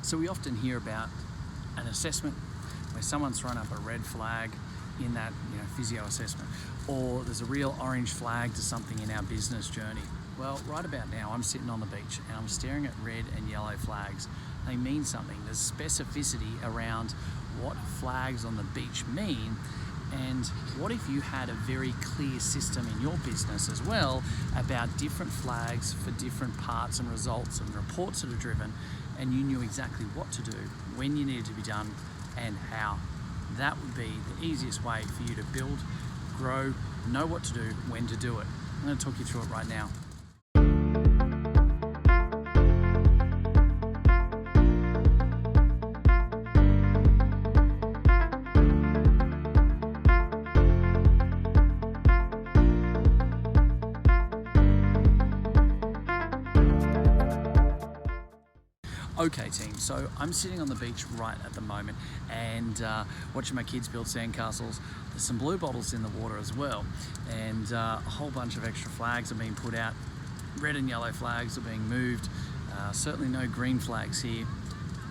So we often hear about an assessment where someone's thrown up a red flag in that physio assessment, or there's a real orange flag to something in our business journey. Well, right about now, I'm sitting on the beach and I'm staring at red and yellow flags. They mean something. There's specificity around what flags on the beach mean. And what if you had a very clear system in your business as well about different flags for different parts and results and reports that are driven, and you knew exactly what to do, when you needed to be done, and how? That would be the easiest way for you to build, grow, know what to do, when to do it. I'm going to talk you through it right now. Okay team, so I'm sitting on the beach right at the moment and watching my kids build sandcastles. There's some blue bottles in the water as well, and a whole bunch of extra flags are being put out. Red and yellow flags are being moved. Certainly no green flags here.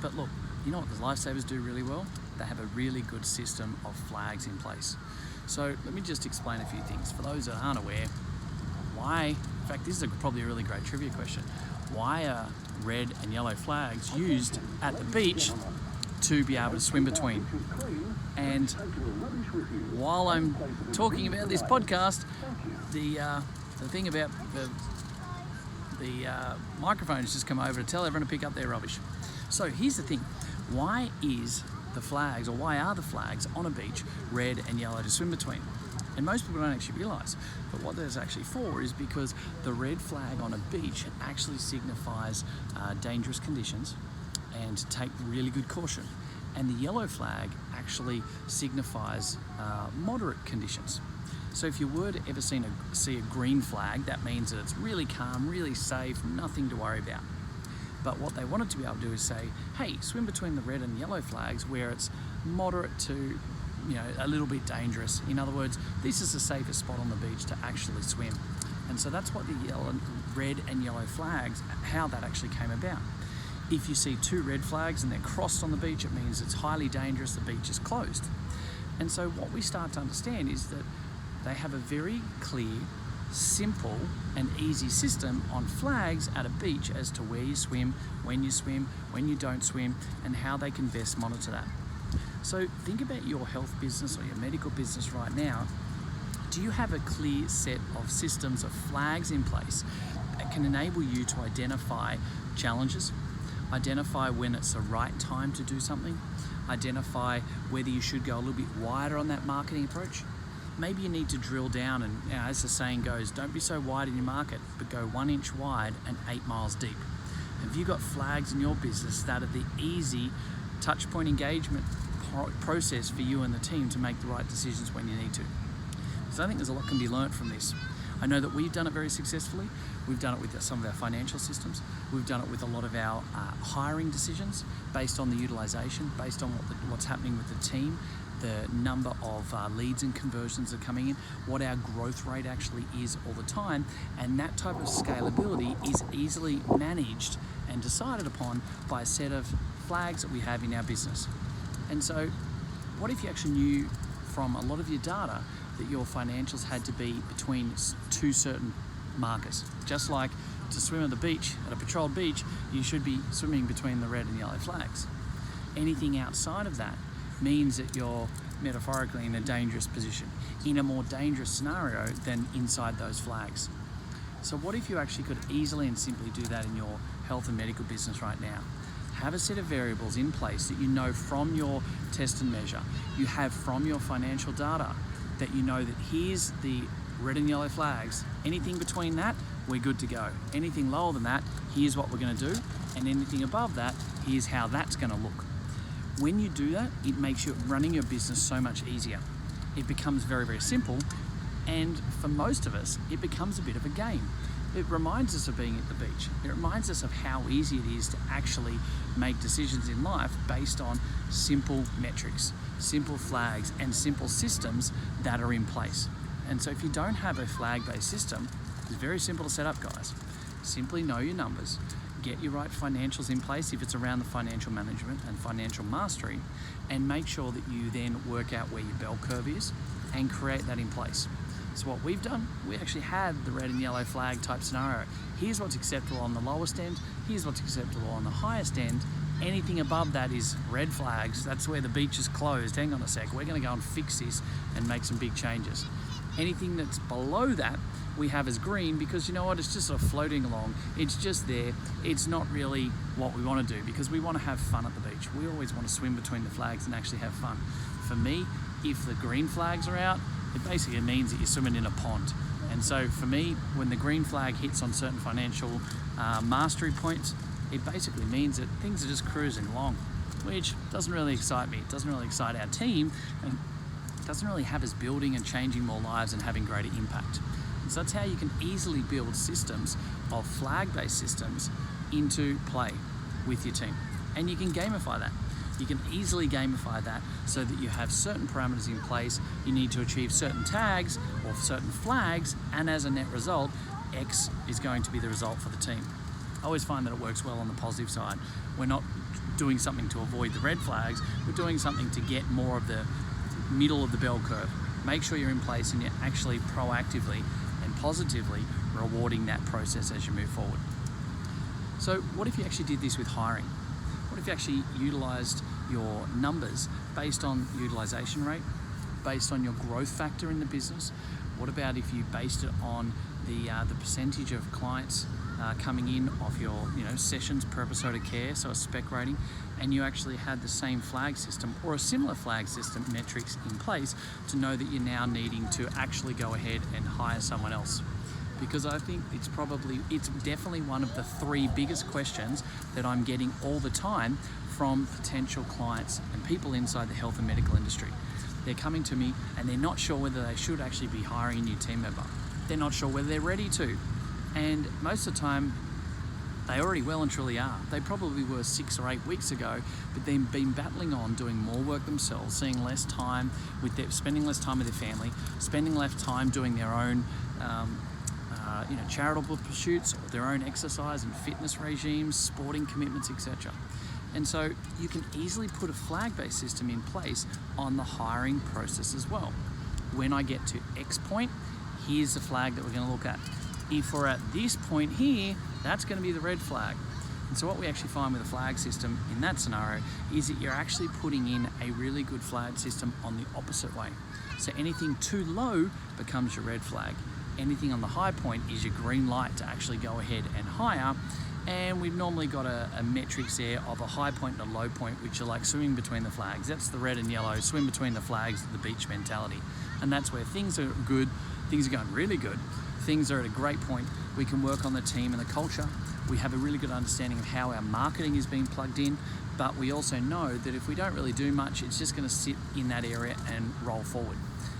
But look, you know what the lifesavers do really well? They have a really good system of flags in place. So let me just explain a few things. For those that aren't aware, in fact this is probably a really great trivia question. Why are red and yellow flags used at the beach to be able to swim between? And while I'm talking about this podcast, the thing about the microphone has just come over to tell everyone to pick up their rubbish. So here's the thing: why are the flags on a beach red and yellow to swim between? And most people don't actually realise, but what that's actually for is because the red flag on a beach actually signifies dangerous conditions and take really good caution. And the yellow flag actually signifies moderate conditions. So if you were to ever see a green flag, that means that it's really calm, really safe, nothing to worry about. But what they wanted to be able to do is say, hey, swim between the red and yellow flags where it's moderate to a little bit dangerous. In other words, this is the safest spot on the beach to actually swim. And so that's what the red and yellow flags, how that actually came about. If you see two red flags and they're crossed on the beach, it means it's highly dangerous, the beach is closed. And so what we start to understand is that they have a very clear, simple and easy system on flags at a beach as to where you swim, when you don't swim, and how they can best monitor that. So think about your health business or your medical business right now. Do you have a clear set of systems of flags in place that can enable you to identify challenges, identify when it's the right time to do something, identify whether you should go a little bit wider on that marketing approach? Maybe you need to drill down and, as the saying goes, don't be so wide in your market, but go 1 inch wide and 8 miles deep. Have you got flags in your business that are the easy touch point engagement process for you and the team to make the right decisions when you need to? So I think there's a lot can be learnt from this. I know that we've done it very successfully. We've done it with some of our financial systems. We've done it with a lot of our hiring decisions based on the utilisation, based on what's happening with the team, the number of leads and conversions that are coming in, what our growth rate actually is all the time, and that type of scalability is easily managed and decided upon by a set of flags that we have in our business. And so what if you actually knew from a lot of your data that your financials had to be between two certain markers? Just like to swim at the beach, at a patrolled beach, you should be swimming between the red and yellow flags. Anything outside of that means that you're metaphorically in a dangerous position, in a more dangerous scenario than inside those flags. So what if you actually could easily and simply do that in your health and medical business right now? Have a set of variables in place that you know from your test and measure, you have from your financial data, that you know that here's the red and yellow flags. Anything between that, we're good to go. Anything lower than that, here's what we're going to do. And anything above that, here's how that's going to look. When you do that, it makes you running your business so much easier. It becomes very, very simple. And for most of us, it becomes a bit of a game. It reminds us of being at the beach. It reminds us of how easy it is to actually make decisions in life based on simple metrics, simple flags, and simple systems that are in place. And so if you don't have a flag-based system, it's very simple to set up, guys. Simply know your numbers, get your right financials in place if it's around the financial management and financial mastery, and make sure that you then work out where your bell curve is and create that in place. So what we've done, we actually had the red and yellow flag type scenario. Here's what's acceptable on the lowest end, here's what's acceptable on the highest end. Anything above that is red flags. That's where the beach is closed. Hang on a sec, we're gonna go and fix this and make some big changes. Anything that's below that, we have as green, because you know what, it's just sort of floating along. It's just there. It's not really what we want to do, because we want to have fun at the beach. We always want to swim between the flags and actually have fun. For me, if the green flags are out, it basically means that you're swimming in a pond. And so for me, when the green flag hits on certain financial mastery points, it basically means that things are just cruising along, which doesn't really excite me. It doesn't really excite our team, and it doesn't really have us building and changing more lives and having greater impact. And so that's how you can easily build systems of flag-based systems into play with your team. And you can gamify that. You can easily gamify that so that you have certain parameters in place. You need to achieve certain tags or certain flags, and as a net result, X is going to be the result for the team. I always find that it works well on the positive side. We're not doing something to avoid the red flags, we're doing something to get more of the middle of the bell curve. Make sure you're in place and you're actually proactively and positively rewarding that process as you move forward. So what if you actually did this with hiring? What if you actually utilized your numbers based on utilization rate, based on your growth factor in the business? What about if you based it on the percentage of clients coming in off your sessions per episode of care, so a spec rating, and you actually had the same flag system or a similar flag system metrics in place to know that you're now needing to actually go ahead and hire someone else? Because I think it's definitely one of the 3 biggest questions that I'm getting all the time from potential clients and people inside the health and medical industry. They're coming to me and they're not sure whether they should actually be hiring a new team member. They're not sure whether they're ready to. And most of the time, they already well and truly are. They probably were 6 or 8 weeks ago, but they've been battling on, doing more work themselves, spending less time with their family, spending less time doing their own charitable pursuits, or their own exercise and fitness regimes, sporting commitments, etc. And so you can easily put a flag-based system in place on the hiring process as well. When I get to X point, here's the flag that we're going to look at. If we're at this point here, that's going to be the red flag. And so what we actually find with a flag system in that scenario is that you're actually putting in a really good flag system on the opposite way. So anything too low becomes your red flag. Anything on the high point is your green light to actually go ahead and hire. And we've normally got a metrics there of a high point and a low point, which are like swimming between the flags. That's the red and yellow, swim between the flags, the beach mentality. And that's where things are good, things are going really good, things are at a great point. We can work on the team and the culture. We have a really good understanding of how our marketing is being plugged in, but we also know that if we don't really do much, it's just going to sit in that area and roll forward.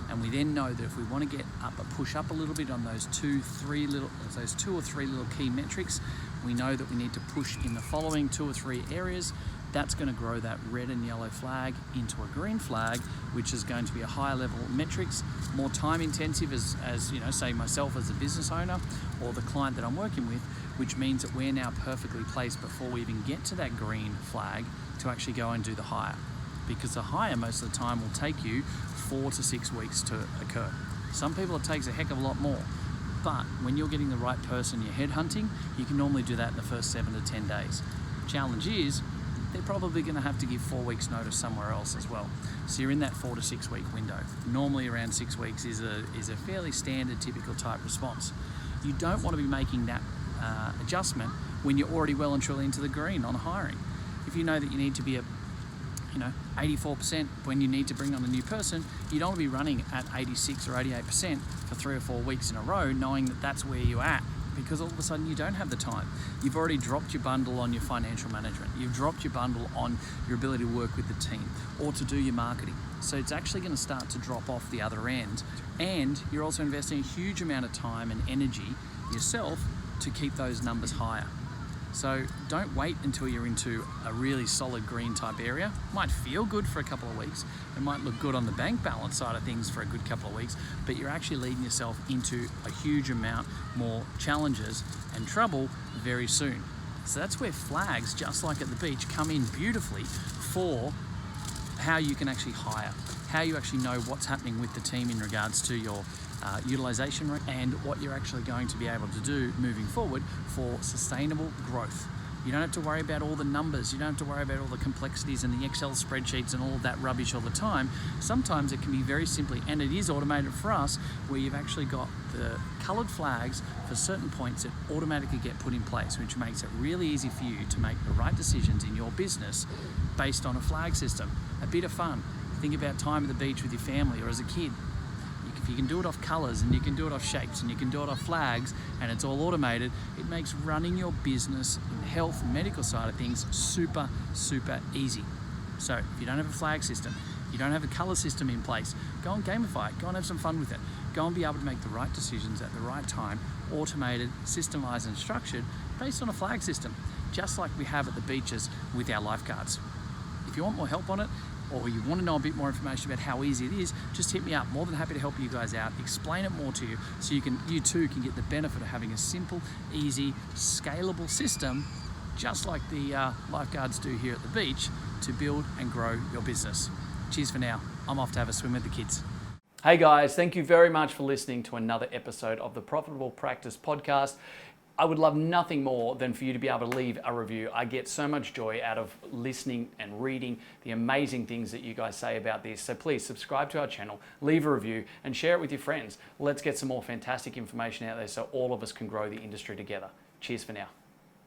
And we then know that if we want to get up, push up a little bit on those 2 or 3 little key metrics, we know that we need to push in the following 2 or 3 areas. That's going to grow that red and yellow flag into a green flag, which is going to be a higher level metrics, more time intensive as say myself as a business owner or the client that I'm working with, which means that we're now perfectly placed before we even get to that green flag to actually go and do the hire. Because the hire most of the time will take you 4 to 6 weeks to occur. Some people it takes a heck of a lot more. But when you're getting the right person you're headhunting, you can normally do that in the first 7 to 10 days. The challenge is they're probably going to have to give 4 weeks notice somewhere else as well. So you're in that 4 to 6 week window. Normally around 6 weeks is a fairly standard, typical type response. You don't want to be making that adjustment when you're already well and truly into the green on hiring. If you know that you need to be at 84% when you need to bring on a new person, you don't want to be running at 86 or 88% for 3 or 4 weeks in a row, knowing that that's where you're at, because all of a sudden you don't have the time. You've already dropped your bundle on your financial management. You've dropped your bundle on your ability to work with the team or to do your marketing. So it's actually going to start to drop off the other end. And you're also investing a huge amount of time and energy yourself to keep those numbers higher. So don't wait until you're into a really solid green type area. It might feel good for a couple of weeks. It might look good on the bank balance side of things for a good couple of weeks, but you're actually leading yourself into a huge amount more challenges and trouble very soon. So that's where flags, just like at the beach, come in beautifully for how you can actually hire, how you actually know what's happening with the team in regards to your utilization rate and what you're actually going to be able to do moving forward for sustainable growth. You don't have to worry about all the numbers. You don't have to worry about all the complexities and the Excel spreadsheets and all of that rubbish all the time. Sometimes it can be very simply, and it is automated for us, where you've actually got the coloured flags for certain points that automatically get put in place, which makes it really easy for you to make the right decisions in your business based on a flag system. A bit of fun. Think about time at the beach with your family or as a kid. If you can do it off colours and you can do it off shapes and you can do it off flags and it's all automated, it makes running your business in the health and medical side of things super, super easy. So if you don't have a flag system, you don't have a colour system in place, go and gamify it, go and have some fun with it. Go and be able to make the right decisions at the right time, automated, systemised and structured based on a flag system, just like we have at the beaches with our lifeguards. If you want more help on it, or you want to know a bit more information about how easy it is, just hit me up. More than happy to help you guys out, explain it more to you so you too can get the benefit of having a simple, easy, scalable system, just like the lifeguards do here at the beach, to build and grow your business. Cheers for now. I'm off to have a swim with the kids. Hey guys, thank you very much for listening to another episode of the Profitable Practice Podcast. I would love nothing more than for you to be able to leave a review. I get so much joy out of listening and reading the amazing things that you guys say about this. So please subscribe to our channel, leave a review and share it with your friends. Let's get some more fantastic information out there so all of us can grow the industry together. Cheers for now.